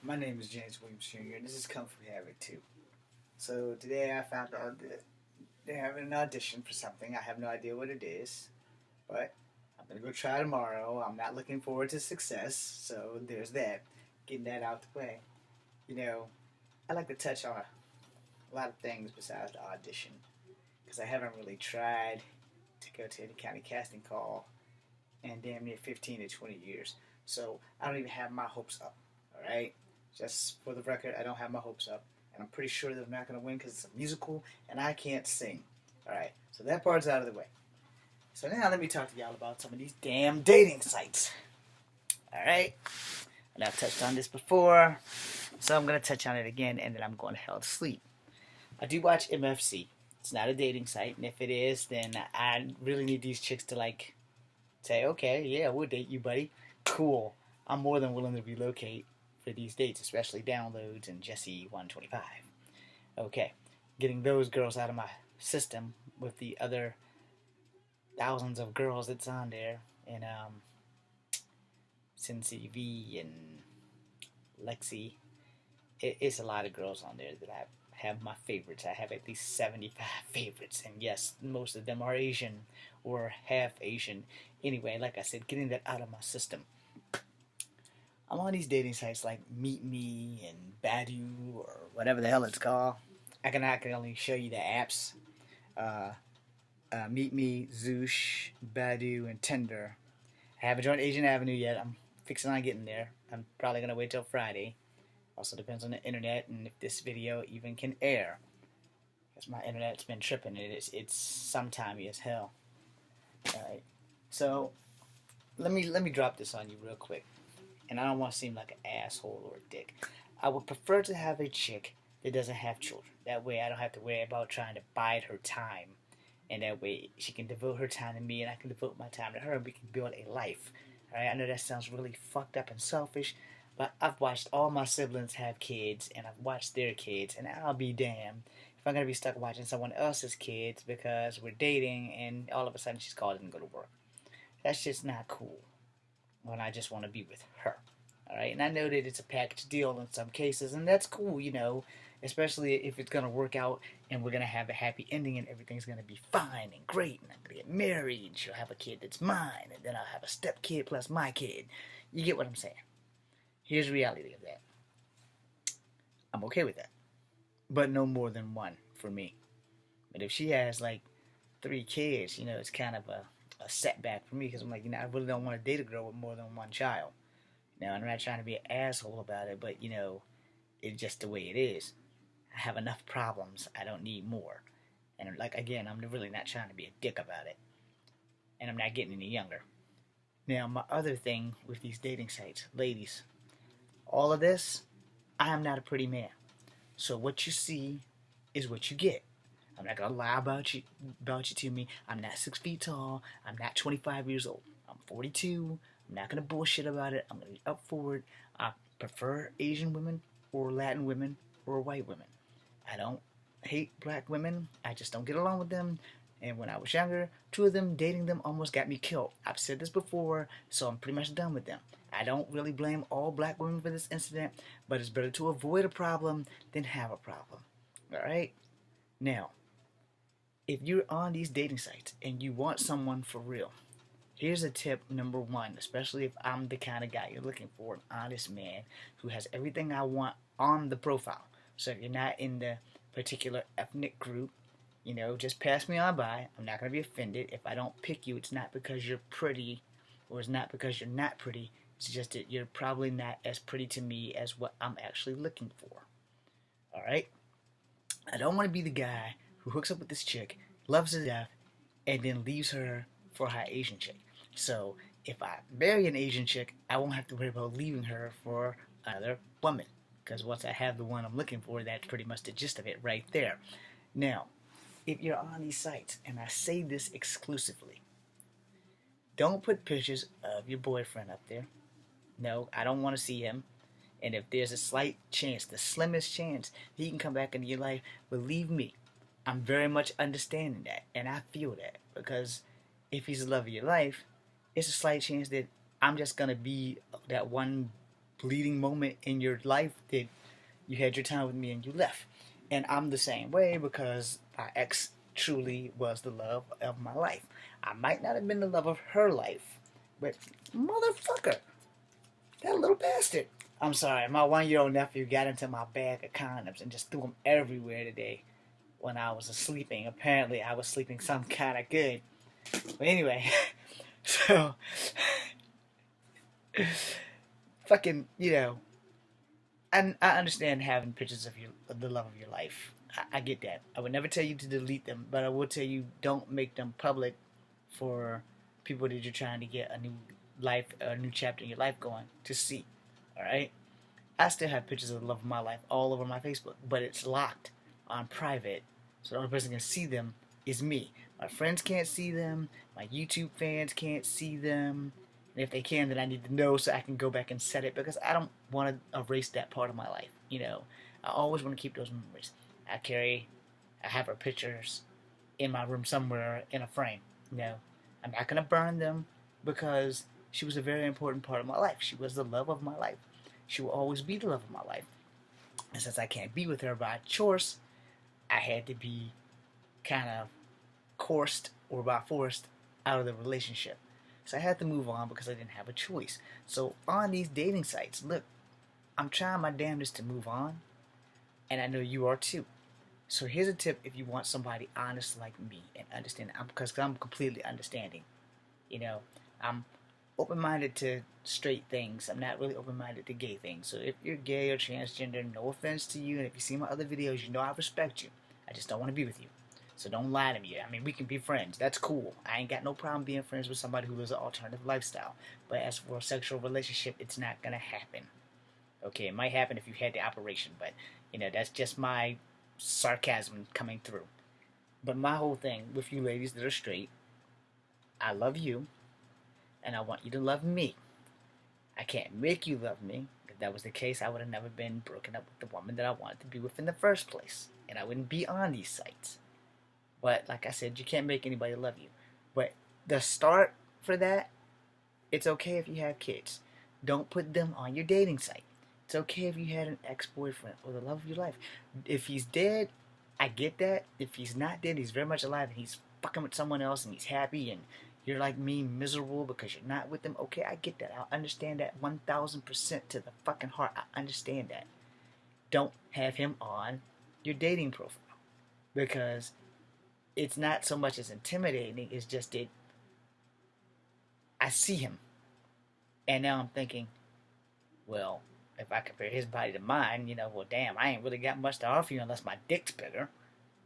My name is James Williams Jr. and this is Kung Fu Havoc 2. So today I found out that they're having an audition for something. I have no idea what it is, but I'm going to go try tomorrow. I'm not looking forward to success, so there's that. Getting that out the way. You know, I like to touch on a lot of things besides the audition because I haven't really tried to go to any kind of casting call in damn near 15 to 20 years. So I don't even have my hopes up, alright? Just for the record, I don't have my hopes up. And I'm pretty sure that I'm not going to win because it's a musical and I can't sing. Alright, so that part's out of the way. So now let me talk to y'all about some of these damn dating sites. Alright? And I've touched on this before, so I'm going to touch on it again and then I'm going to hell to sleep. I do watch MFC. It's not a dating site, and if it is, then I really need these chicks to like say, okay, yeah, we'll date you, buddy. Cool. I'm more than willing to relocate for these dates, especially Downloads and Jesse 125. Okay, getting those girls out of my system with the other thousands of girls that's on there, and Cincy V and Lexi. It's a lot of girls on there that I have my favorites. I have at least 75 favorites, and yes, most of them are Asian or half Asian. Anyway, like I said, getting that out of my system. I'm on these dating sites like Meet Me and Badoo or whatever the hell it's called. I can only show you the apps. Uh, Meet Me, Zoosh, Badoo, and Tinder. I haven't joined Asian Avenue yet. I'm fixing on getting there. I'm probably going to wait till Friday. Also depends on the internet and if this video even can air. Because my internet's been tripping. It's sometimey as hell. Alright. So let me drop this on you real quick. And I don't want to seem like an asshole or a dick. I would prefer to have a chick that doesn't have children. That way I don't have to worry about trying to bide her time. And that way she can devote her time to me and I can devote my time to her and we can build a life. Alright, I know that sounds really fucked up and selfish, but I've watched all my siblings have kids and I've watched their kids and I'll be damned if I'm going to be stuck watching someone else's kids because we're dating and all of a sudden she's called and go to work. That's just not cool when I just want to be with her. Alright, and I know that it's a package deal in some cases, and that's cool, you know, especially if it's going to work out and we're going to have a happy ending and everything's going to be fine and great, and I'm going to get married, and she'll have a kid that's mine, and then I'll have a step kid plus my kid. You get what I'm saying. Here's the reality of that. I'm okay with that, but no more than one for me. But if she has like 3 kids, you know, it's kind of a setback for me because I'm like, you know, I really don't want to date a girl with more than 1 child. Now, I'm not trying to be an asshole about it, but, you know, it's just the way it is. I have enough problems. I don't need more. And, like, again, I'm really not trying to be a dick about it. And I'm not getting any younger. Now, my other thing with these dating sites, ladies, all of this, I am not a pretty man. So what you see is what you get. I'm not going to lie about you to me. I'm not 6 feet tall. I'm not 25 years old. I'm 42. I'm not going to bullshit about it. I'm going to be up for it. I prefer Asian women or Latin women or white women. I don't hate black women. I just don't get along with them. And when I was younger, 2 of them, dating them almost got me killed. I've said this before, so I'm pretty much done with them. I don't really blame all black women for this incident, but it's better to avoid a problem than have a problem. Alright? Now, if you're on these dating sites and you want someone for real, here's a tip number 1, especially if I'm the kind of guy you're looking for, an honest man who has everything I want on the profile. So if you're not in the particular ethnic group, you know, just pass me on by. I'm not going to be offended. If I don't pick you, it's not because you're pretty or it's not because you're not pretty. It's just that you're probably not as pretty to me as what I'm actually looking for. Alright? I don't want to be the guy who hooks up with this chick, loves her to death, and then leaves her for her Asian chick. So if I marry an Asian chick, I won't have to worry about leaving her for another woman. Because once I have the one I'm looking for, that's pretty much the gist of it right there. Now, if you're on these sites, and I say this exclusively, don't put pictures of your boyfriend up there. No, I don't want to see him. And if there's a slight chance, the slimmest chance, he can come back into your life, believe me, I'm very much understanding that. And I feel that. Because if he's the love of your life, it's a slight chance that I'm just going to be that one bleeding moment in your life that you had your time with me and you left. And I'm the same way because my ex truly was the love of my life. I might not have been the love of her life, but motherfucker, that little bastard. I'm sorry, my 1 year old nephew got into my bag of condoms and just threw them everywhere today when I was sleeping. Apparently, I was sleeping some kind of good. But anyway, so fucking, I understand having pictures of the love of your life. I get that. I would never tell you to delete them, but I will tell you don't make them public for people that you're trying to get a new life, a new chapter in your life going to see. All right. I still have pictures of the love of my life all over my Facebook, but it's locked on private, so the only person that can see them is me. My friends can't see them. My YouTube fans can't see them. And if they can, then I need to know so I can go back and set it because I don't want to erase that part of my life. I always want to keep those memories. I have her pictures in my room somewhere in a frame. I'm not going to burn them because she was a very important part of my life. She was the love of my life. She will always be the love of my life. And since I can't be with her by choice, I had to be kind of coerced or by forced out of the relationship. So I had to move on because I didn't have a choice. So on these dating sites, look, I'm trying my damnedest to move on, and I know you are too. So here's a tip if you want somebody honest like me and understand, because I'm completely understanding. I'm open-minded to straight things. I'm not really open-minded to gay things. So if you're gay or transgender, no offense to you, and if you see my other videos, you know I respect you. I just don't want to be with you. So don't lie to me. I mean, we can be friends. That's cool. I ain't got no problem being friends with somebody who lives an alternative lifestyle. But as for a sexual relationship, it's not going to happen. Okay, it might happen if you had the operation, but, that's just my sarcasm coming through. But my whole thing with you ladies that are straight, I love you, and I want you to love me. I can't make you love me. If that was the case, I would have never been broken up with the woman that I wanted to be with in the first place. And I wouldn't be on these sites. But like I said, you can't make anybody love you. But the start for that, it's okay if you have kids. Don't put them on your dating site. It's okay if you had an ex-boyfriend or the love of your life. If he's dead, I get that. If he's not dead, he's very much alive and he's fucking with someone else and he's happy and you're like me, miserable because you're not with them. Okay, I get that. I understand that 1,000% to the fucking heart. I understand that. Don't have him on your dating profile because it's not so much as intimidating, it's just that I see him. And now I'm thinking, well, if I compare his body to mine, well, damn, I ain't really got much to offer you unless my dick's bigger.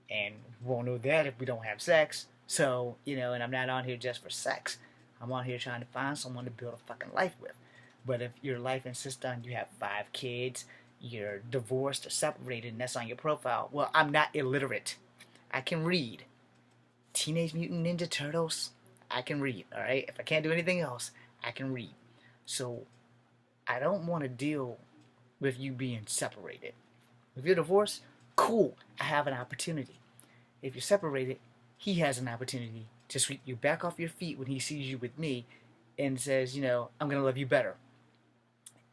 And we won't know that if we don't have sex. So, and I'm not on here just for sex. I'm on here trying to find someone to build a fucking life with. But if your life insists on you have 5 kids, you're divorced or separated, and that's on your profile, well, I'm not illiterate. I can read. Teenage Mutant Ninja Turtles, I can read, alright? If I can't do anything else, I can read. So, I don't want to deal with you being separated. If you're divorced, cool, I have an opportunity. If you're separated, he has an opportunity to sweep you back off your feet when he sees you with me and says, I'm going to love you better.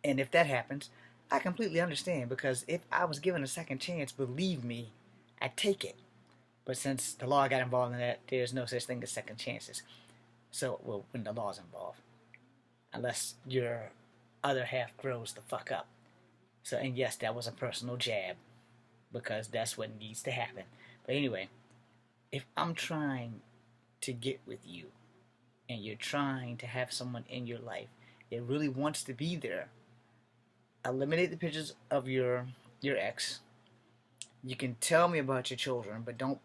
And if that happens, I completely understand because if I was given a second chance, believe me, I'd take it. But since the law got involved in that, there's no such thing as second chances. So, well, when the law's involved. Unless your other half grows the fuck up. So, and yes, that was a personal jab. Because that's what needs to happen. But anyway, if I'm trying to get with you, and you're trying to have someone in your life that really wants to be there, eliminate the pictures of your ex. You can tell me about your children, but don't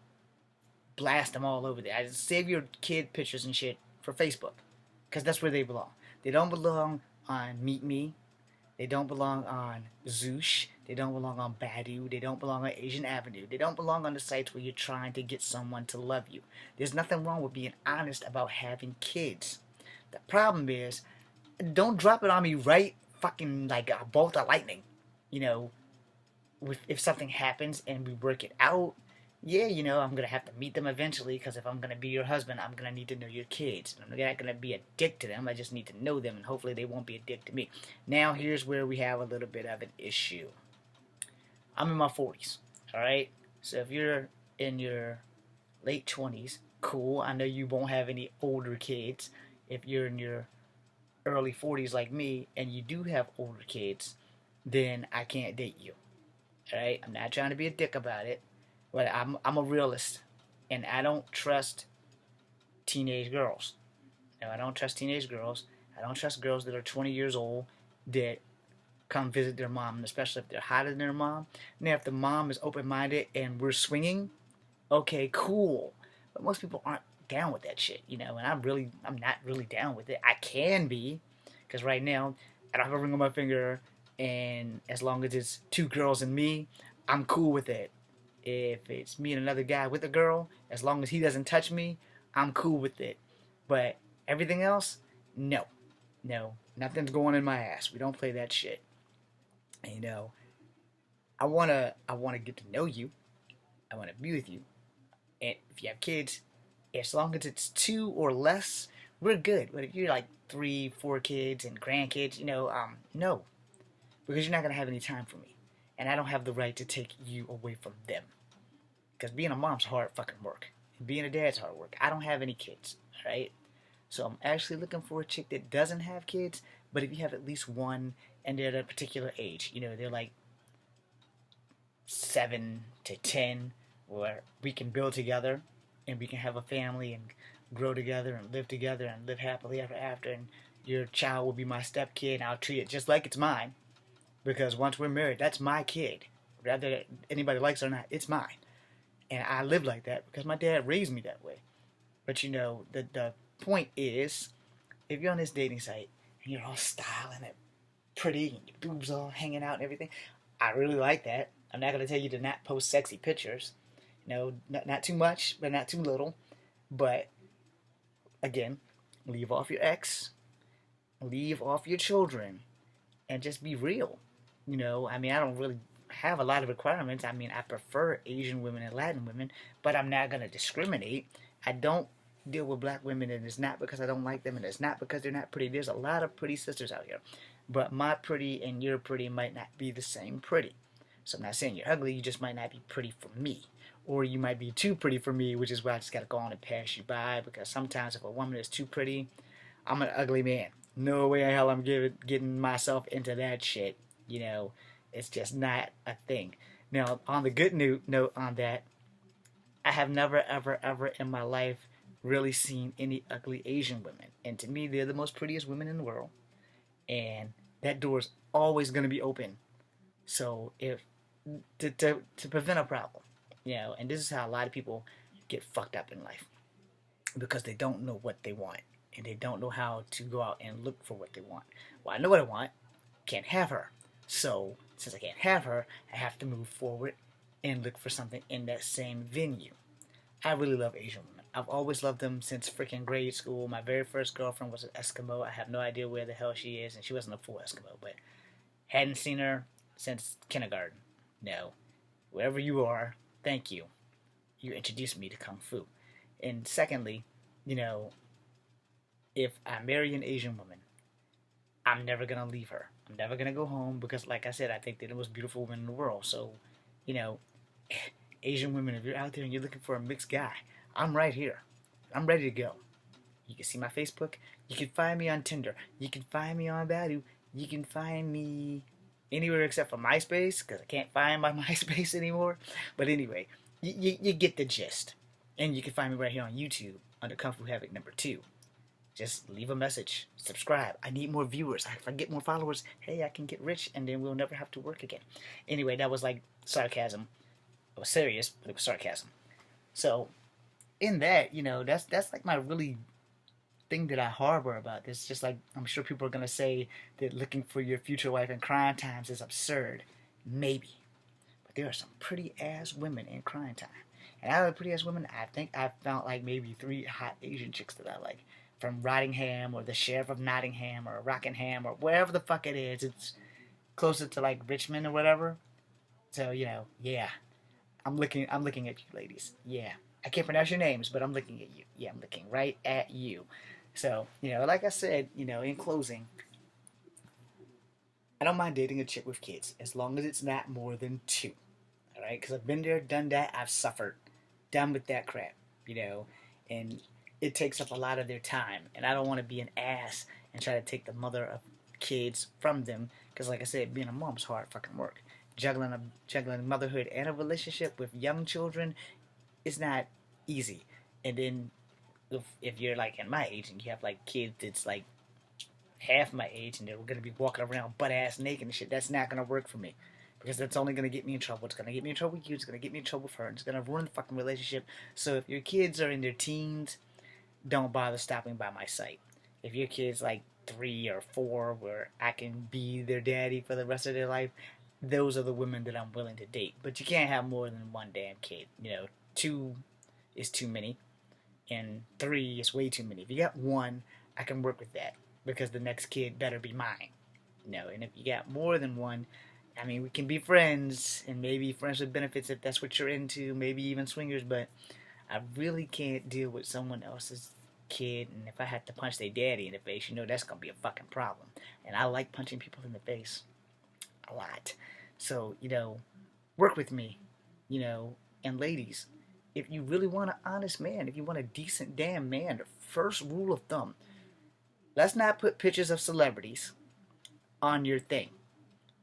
blast them all over there. I just save your kid pictures and shit for Facebook, because that's where they belong. They don't belong on Meet Me. They don't belong on Zoosh. They don't belong on Badu. They don't belong on Asian Avenue. They don't belong on the sites where you're trying to get someone to love you. There's nothing wrong with being honest about having kids. The problem is, don't drop it on me right fucking like a bolt of lightning. If something happens and we work it out, yeah, I'm gonna have to meet them eventually because if I'm gonna be your husband, I'm gonna need to know your kids. I'm not gonna be a dick to them. I just need to know them, and hopefully they won't be a dick to me. Now, here's where we have a little bit of an issue. I'm in my 40s, all right? So if you're in your late 20s, cool. I know you won't have any older kids. If you're in your early 40s like me and you do have older kids, then I can't date you. All right? I'm not trying to be a dick about it, but I'm a realist, and I don't trust teenage girls. No, I don't trust teenage girls. I don't trust girls that are 20 years old that come visit their mom, and especially if they're hotter than their mom. Now, if the mom is open-minded and we're swinging, okay, cool. But most people aren't down with that shit, and I'm not really down with it. I can be, because right now, I don't have a ring on my finger, and as long as it's two girls and me, I'm cool with it. If it's me and another guy with a girl, as long as he doesn't touch me, I'm cool with it. But everything else, no. No, nothing's going in my ass. We don't play that shit. And, I wanna get to know you. I wanna be with you. And if you have kids, as long as it's two or less, we're good. But if you're like three, four kids and grandkids, no, because you're not gonna have any time for me, and I don't have the right to take you away from them. Because being a mom's hard fucking work, and being a dad's hard work. I don't have any kids, right? So I'm actually looking for a chick that doesn't have kids, but if you have at least one and they're at a particular age, they're like 7 to 10, where we can build together and we can have a family and grow together and live happily ever after. And your child will be my step kid, and I'll treat it just like it's mine because once we're married, that's my kid. Whether anybody likes it or not, it's mine. And I live like that because my dad raised me that way. But the point is, if you're on this dating site and you're all styling it pretty and your boobs all hanging out and everything, I really like that. I'm not gonna tell you to not post sexy pictures. Not too much, but not too little. But again, leave off your ex, leave off your children, and just be real. I don't really have a lot of requirements. I prefer Asian women and Latin women, but I'm not gonna discriminate. I don't deal with black women, and it's not because I don't like them, and it's not because they're not pretty. There's a lot of pretty sisters out here, but my pretty and your pretty might not be the same pretty. So I'm not saying you're ugly, you just might not be pretty for me. Or you might be too pretty for me, which is why I just gotta go on and pass you by, because sometimes if a woman is too pretty, I'm an ugly man. No way in hell I'm getting myself into that shit. It's just not a thing. Now, on the good note on that, I have never, ever, ever in my life really seen any ugly Asian women. And to me, they're the most prettiest women in the world. And that door is always going to be open. So if to prevent a problem, and this is how a lot of people get fucked up in life because they don't know what they want and they don't know how to go out and look for what they want. Well, I know what I want. Can't have her. So since I can't have her, I have to move forward and look for something in that same venue. I really love Asian women. I've always loved them since freaking grade school. My very first girlfriend was an Eskimo. I have no idea where the hell she is, and she wasn't a full Eskimo, but hadn't seen her since kindergarten. No. Wherever you are, thank you. You introduced me to Kung Fu. And secondly, if I marry an Asian woman, I'm never going to leave her. I'm never going to go home because, like I said, I think they're the most beautiful women in the world. So, you know, Asian women, if you're out there and you're looking for a mixed guy, I'm right here. I'm ready to go. You can see my Facebook. You can find me on Tinder. You can find me on Badoo. You can find me anywhere except for MySpace because I can't find my MySpace anymore. But anyway, you get the gist. And you can find me right here on YouTube under Kung Fu Havoc #2. Just leave a message. Subscribe. I need more viewers. If I get more followers, hey, I can get rich and then we'll never have to work again. Anyway, that was like sarcasm. It was serious, but it was sarcasm. So, in that, that's like my really thing that I harbor about this. Just like I'm sure people are gonna say that looking for your future wife in Crime Times is absurd. Maybe. But there are some pretty ass women in Crime Time. And out of the pretty ass women, I think I've found like maybe 3 hot Asian chicks that I like. From Rottingham or the Sheriff of Nottingham or Rockingham or wherever the fuck it is. It's closer to like Richmond or whatever. So, yeah. I'm looking at you, ladies. Yeah, I can't pronounce your names, but I'm looking at you. Yeah, I'm looking right at you. So, like I said, in closing, I don't mind dating a chick with kids as long as it's not more than two. All right, because I've been there, done that. I've suffered, done with that crap. You know, and it takes up a lot of their time, and I don't want to be an ass and try to take the mother of kids from them. Because, like I said, being a mom's hard fucking work. Juggling motherhood and a relationship with young children is not easy. And then if you're like in my age and you have like kids that's like half my age and they're going to be walking around butt ass naked and shit, that's not going to work for me. Because that's only going to get me in trouble. It's going to get me in trouble with you. It's going to get me in trouble with her. And it's going to ruin the fucking relationship. So if your kids are in their teens, don't bother stopping by my site. If your kid's like 3 or 4, where I can be their daddy for the rest of their life, those are the women that I'm willing to date. But you can't have more than one damn kid. 2 is too many, and 3 is way too many. If you got one, I can work with that because the next kid better be mine. And if you got more than one, I mean, we can be friends and maybe friends with benefits if that's what you're into, maybe even swingers, but I really can't deal with someone else's kid, and if I have to punch their daddy in the face, that's gonna be a fucking problem. And I like punching people in the face a lot. So, work with me, and ladies, if you really want an honest man, if you want a decent damn man, the first rule of thumb, let's not put pictures of celebrities on your thing.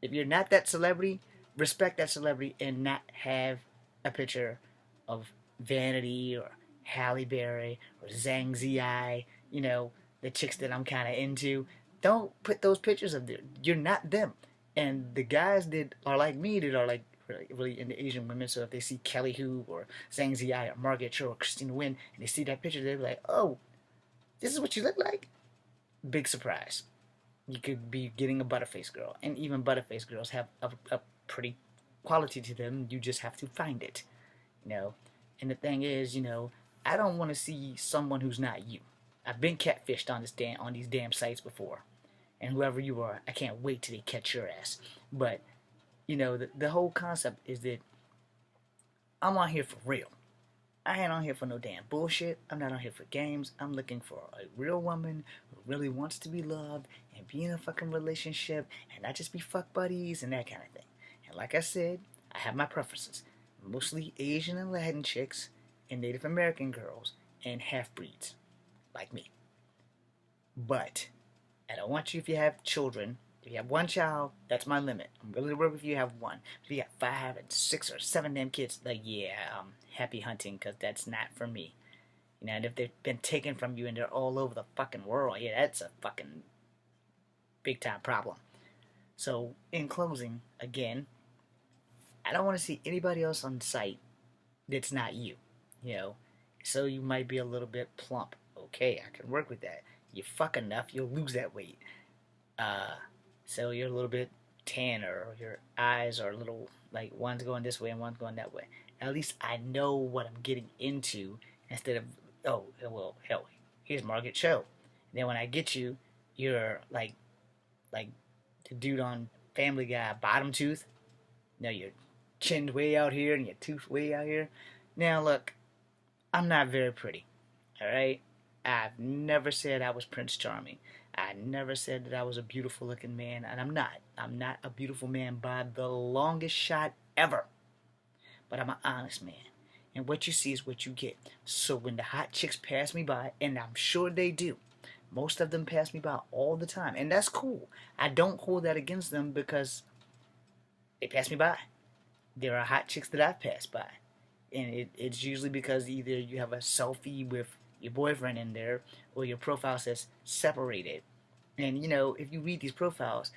If you're not that celebrity, respect that celebrity and not have a picture of Vanity or Halle Berry or Zhang Ziyi, the chicks that I'm kind of into. Don't put those pictures of them. You're not them. And the guys that are like me, that are like really into Asian women, so if they see Kelly Hu or Zhang Ziyi or Margaret Cho or Christina Wynn, and they see that picture, they're like, oh, this is what you look like? Big surprise. You could be getting a butterface girl, and even butterface girls have a pretty quality to them. You just have to find it, you know. And the thing is, I don't want to see someone who's not you. I've been catfished on these damn sites before, and whoever you are, I can't wait till they catch your ass. But the whole concept is that I'm on here for real. I ain't on here for no damn bullshit. I'm not on here for games. I'm looking for a real woman who really wants to be loved and be in a fucking relationship and not just be fuck buddies and that kind of thing. And like I said, I have my preferences. Mostly Asian and Latin chicks and Native American girls and half-breeds like me. But I don't want you, if you have children, if you have one child, that's my limit. I'm willing to work with you if you have one. If you got 5 and 6 or 7 damn kids, like, yeah, happy hunting, because that's not for me. And if they've been taken from you and they're all over the fucking world, yeah, that's a fucking big time problem. So, in closing, again, I don't want to see anybody else on site that's not you. So you might be a little bit plump. Okay, I can work with that. You fuck enough, you'll lose that weight. So you're a little bit tan, or your eyes are a little, like, one's going this way and one's going that way. At least I know what I'm getting into, instead of, oh, well, hell, here's Margaret Cho. And then when I get you, you're like the dude on Family Guy, bottom tooth. Your chin's way out here and your tooth way out here. Now look, I'm not very pretty, alright? I've never said I was Prince Charming. I never said that I was a beautiful looking man, and I'm not. I'm not a beautiful man by the longest shot ever. But I'm an honest man. And what you see is what you get. So when the hot chicks pass me by, and I'm sure they do, most of them pass me by all the time, and that's cool. I don't hold that against them because they pass me by. There are hot chicks that I've passed by. And it's usually because either you have a selfie with your boyfriend in there, or your profile says separated. And if you read these profiles,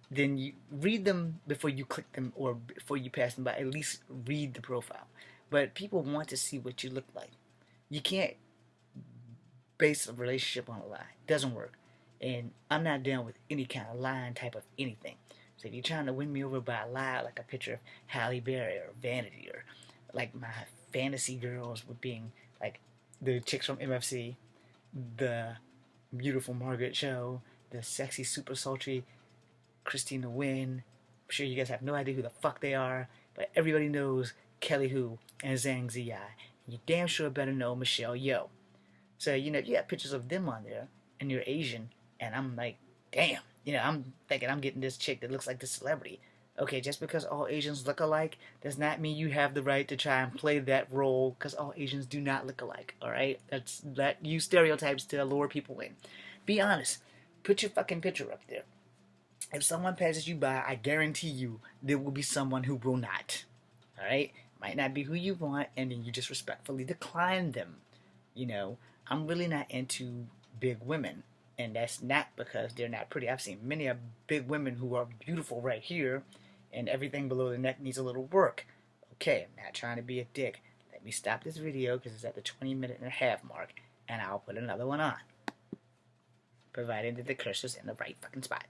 then you read them before you click them or before you pass them by. At least read the profile. But people want to see what you look like. You can't base a relationship on a lie. It doesn't work. And I'm not down with any kind of lying type of anything. So if you're trying to win me over by a lie, like a picture of Halle Berry or Vanity, or like my fantasy girls with being like the chicks from MFC, the beautiful Margaret Cho, the sexy, super sultry Christina Wynn. I'm sure you guys have no idea who the fuck they are, but everybody knows Kelly Hu and Zhang Ziyi. You damn sure better know Michelle Yeoh. So, you know, you got pictures of them on there, and you're Asian, and I'm like, damn. You know, I'm thinking I'm getting this chick that looks like this celebrity. Okay, just because all Asians look alike does not mean you have the right to try and play that role, because all Asians do not look alike, alright? That's that use stereotypes to lure people in. Be honest. Put your fucking picture up there. If someone passes you by, I guarantee you there will be someone who will not. Alright? Might not be who you want, and then you just respectfully decline them. You know, I'm really not into big women. And that's not because they're not pretty. I've seen many big women who are beautiful right here, and everything below the neck needs a little work. Okay, I'm not trying to be a dick. Let me stop this video because it's at the 20-minute and a half mark, and I'll put another one on, provided that the cursor's in the right fucking spot.